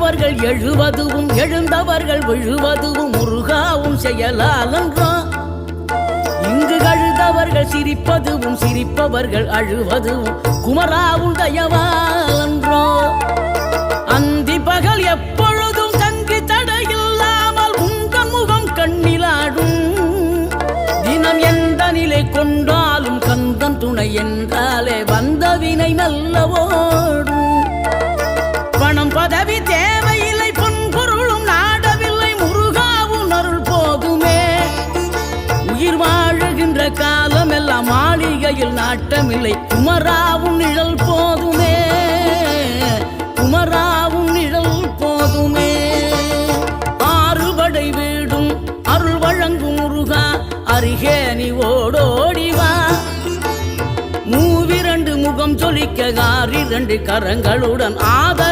விழுந்தவர்கள் எழுவதுவும் எழுந்தவர்கள் விழுவதுவும் முருகாவும் செயலாலன்றோ. இங்கு அழுதவர்கள் சிரிப்பதுவும் சிரிப்பவர்கள் அழுவதுவும் குமராவும் தயவாலன்றோ. அந்தி பகல் எப்பொழுதும் தங்கி தடையில்லாமல் உங்கள் முகம் கண்ணிலாடும். தினம் எந்த நிலை கொண்டாலும் கந்தன் துணை என்றாலே வந்த வினை நல்லவோடும். பணம் பதவி தேவையில்லை பொன்பொருளும் நாடவில்லை முருகாவும் அருள் போதுமே. உயிர் வாழுகின்ற காலம் எல்லாம் மாளிகையில் நாட்டமில்லை குமராவும் நிழல் போதுமே. குமராவும் நிழல் போதுமே. ஆறுபடை வீடும் அருள் வழங்கும் முருகா அருகே நீ ஓடோடிவா. மூவிரண்டு முகம் சொலிக்க 6 கரங்களுடன் ஆதர